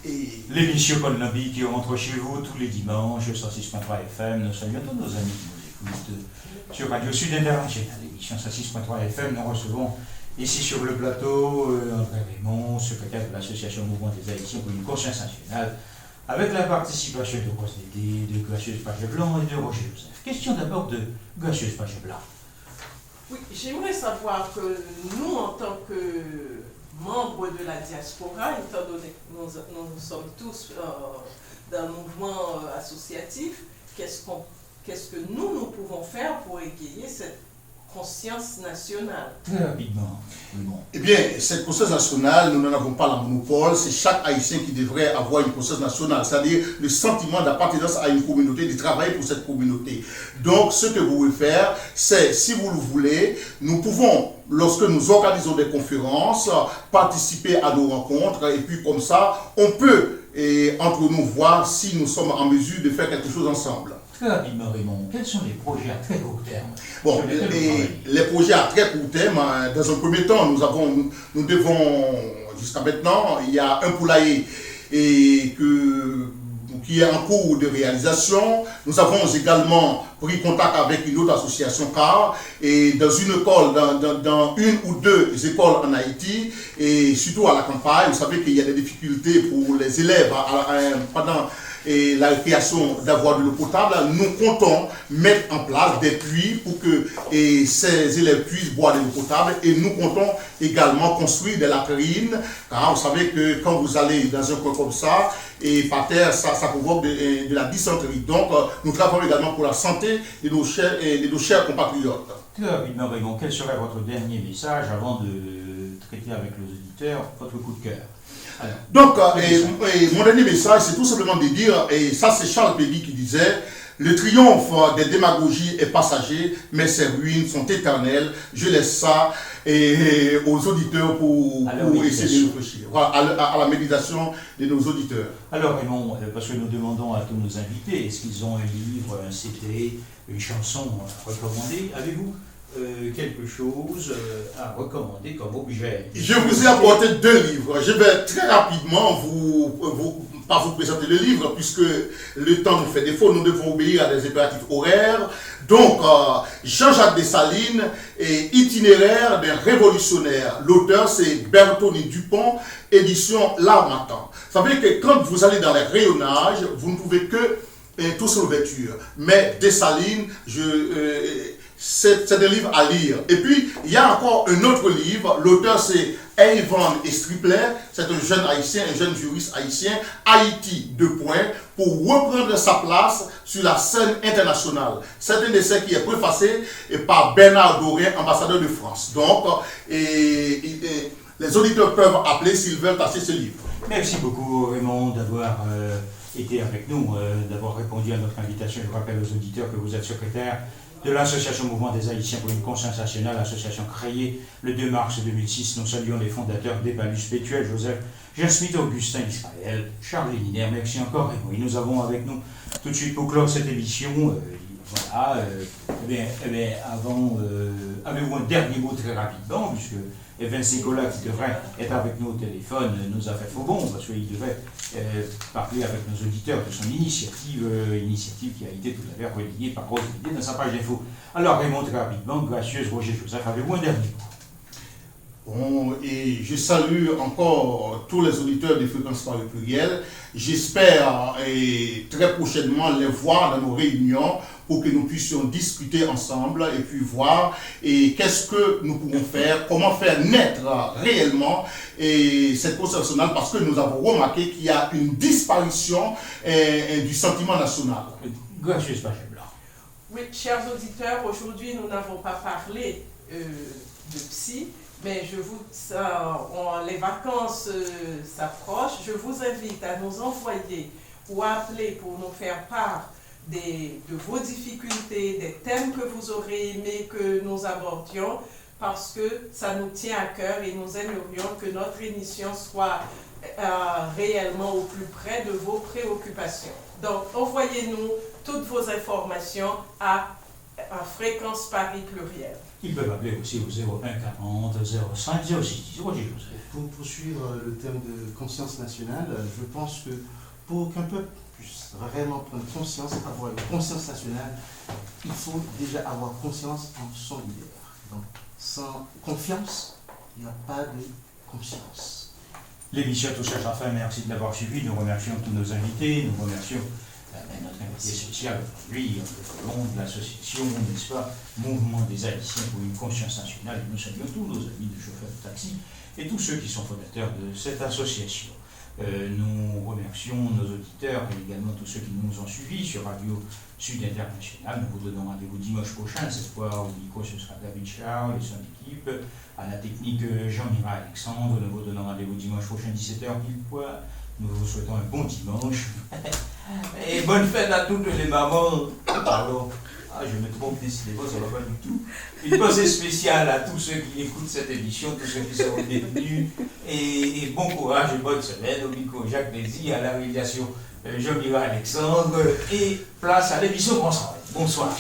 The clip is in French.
L'émission Colnabi qui rentre chez vous tous les dimanches sur 106.3 FM. Nous saluons tous nos amis qui nous écoutent sur Radio Sud International. L'émission 106.3 FM, nous recevons ici sur le plateau André Raymond, secrétaire de l'Association Mouvement des Haïtiens pour une conscience nationale, avec la participation de Rose Dédé, de Gracieuse Paget-Blanc et de Roger Joseph. Question d'abord de Gracieuse Paget-Blanc. Oui, j'aimerais savoir que nous, en tant que membres de la diaspora, étant donné que nous sommes tous dans le mouvement associatif, qu'est-ce que nous pouvons faire pour égayer cette conscience nationale? Très rapidement. Bon. Eh bien, cette conscience nationale, nous n'en avons pas la monopole. C'est chaque Haïtien qui devrait avoir une conscience nationale, c'est-à-dire le sentiment d'appartenance à une communauté, de travailler pour cette communauté. Donc, ce que vous pouvez faire, c'est, si vous le voulez, nous pouvons, lorsque nous organisons des conférences, participer à nos rencontres, et puis comme ça, on peut, entre nous, voir si nous sommes en mesure de faire quelque chose ensemble. Très rapidement, Raymond, quels sont les projets à très court terme? Bon, les projets à très court terme, dans un premier temps, nous devons, jusqu'à maintenant, il y a un poulailler qui est en cours de réalisation. Nous avons également pris contact avec une autre association CAR et dans une école, dans une ou deux écoles en Haïti et surtout à la campagne. Vous savez qu'il y a des difficultés pour les élèves pendant la création d'avoir de l'eau potable. Nous comptons mettre en place des puits pour que ces élèves puissent boire de l'eau potable et nous comptons également construire des latrines, car vous savez que quand vous allez dans un coin comme ça, et par terre, ça provoque de la dysenterie. Donc, nous travaillons également pour la santé de nos chers compatriotes. Très rapidement, Raymond, quel serait votre dernier message avant de traiter avec les auditeurs votre coup de cœur? Alors, donc, mon dernier message, c'est tout simplement de dire, et ça c'est Charles Péguy qui disait, le triomphe des démagogies est passager, mais ses ruines sont éternelles. Je laisse ça aux auditeurs pour essayer de réfléchir. Voilà, à la méditation de nos auditeurs. Alors Raymond, parce que nous demandons à tous nos invités, est-ce qu'ils ont un livre, un CD, une chanson à recommander? Avez-vous quelque chose à recommander comme objet? Je vous ai apporté 2 livres. Je vais très rapidement pas vous présenter le livre, puisque le temps nous fait défaut, nous devons obéir à des impératifs horaires. Donc, Jean-Jacques Dessalines, itinéraire des révolutionnaires. L'auteur, c'est Bertoni Dupont, édition L'Harmattan. Vous savez que quand vous allez dans les rayonnages, vous ne trouvez que tout sur l'ouverture. Mais Dessalines, c'est un livre à lire. Et puis, il y a encore un autre livre. L'auteur, c'est Ivan Stripler. C'est un jeune haïtien, un jeune juriste haïtien. Haïti, pour reprendre sa place sur la scène internationale. C'est un essai qui est préfacé par Bernard Doré, ambassadeur de France. Donc, les auditeurs peuvent appeler s'ils veulent acheter ce livre. Merci beaucoup, Raymond, d'avoir été avec nous, d'avoir répondu à notre invitation. Je rappelle aux auditeurs que vous êtes secrétaire de l'Association Mouvement des Haïtiens pour une conscience nationale, association créée le 2 mars 2006. Nous saluons les fondateurs d'Epalus Pétuel, Joseph, Jean Smith, Augustin Israël, Charles Linaire. Merci encore, Raymond. Et nous avons avec nous, tout de suite pour clore cette émission, avant, avez-vous un dernier mot très rapidement, puisque Vince Nicolas, qui devrait être avec nous au téléphone, nous a fait faux bon, parce qu'il devait parler avec nos auditeurs de son initiative qui a été tout à l'heure relayée par Rose Dédé dans sa page d'info. Alors, Raymond, très rapidement, Gracieuse, Roger Joseph, avez-vous un dernier mot? Bon, et je salue encore tous les auditeurs de Fréquences par le pluriel. J'espère très prochainement les voir dans nos réunions pour que nous puissions discuter ensemble et puis voir qu'est-ce que nous pouvons faire, comment faire naître réellement cette conscience nationale, parce que nous avons remarqué qu'il y a une disparition du sentiment national. Gracieuse Paget-Blanc. Oui, chers auditeurs, aujourd'hui nous n'avons pas parlé de psy, mais les vacances s'approchent. Je vous invite à nous envoyer ou à appeler pour nous faire part de vos difficultés, des thèmes que vous aurez aimé que nous abordions, parce que ça nous tient à cœur et nous aimerions que notre émission soit réellement au plus près de vos préoccupations. Donc, envoyez-nous toutes vos informations à en fréquence Paris pluriel. Ils peuvent appeler aussi au 01 40 05 06 10. Roger Joseph. Pour poursuivre le thème de conscience nationale, je pense que pour qu'un peuple puisse réellement prendre conscience, avoir une conscience nationale, il faut déjà avoir conscience en son leader. Donc, sans confiance, il n'y a pas de conscience. L'émission Touche à sa fin, merci de l'avoir suivi. Nous remercions tous nos invités. Nous remercions notre invité spécial aujourd'hui, le long de l'association, n'est-ce pas, Mouvement des Haïtiens pour une conscience nationale. Et nous saluons tous nos amis de chauffeurs de taxi et tous ceux qui sont fondateurs de cette association. Nous remercions nos auditeurs et également tous ceux qui nous ont suivis sur Radio Sud International. Nous vous donnons rendez-vous dimanche prochain. Cette fois, au micro, ce sera David Charles et son équipe. À la technique, Jean-Mira Alexandre. Nous vous donnons rendez-vous dimanche prochain, 17h pile poil. Nous vous souhaitons un bon dimanche. Et bonne fête à toutes les mamans. Pardon. Je me trompe décidément, ça ne va pas du tout. Une pensée spéciale à tous ceux qui écoutent cette émission, tous ceux qui sont détenus. Et bon courage et bonne semaine. Au micro, Jacques Bézi, à la réalisation, Jean-Mira Alexandre. Et place à l'émission François. Bonsoir.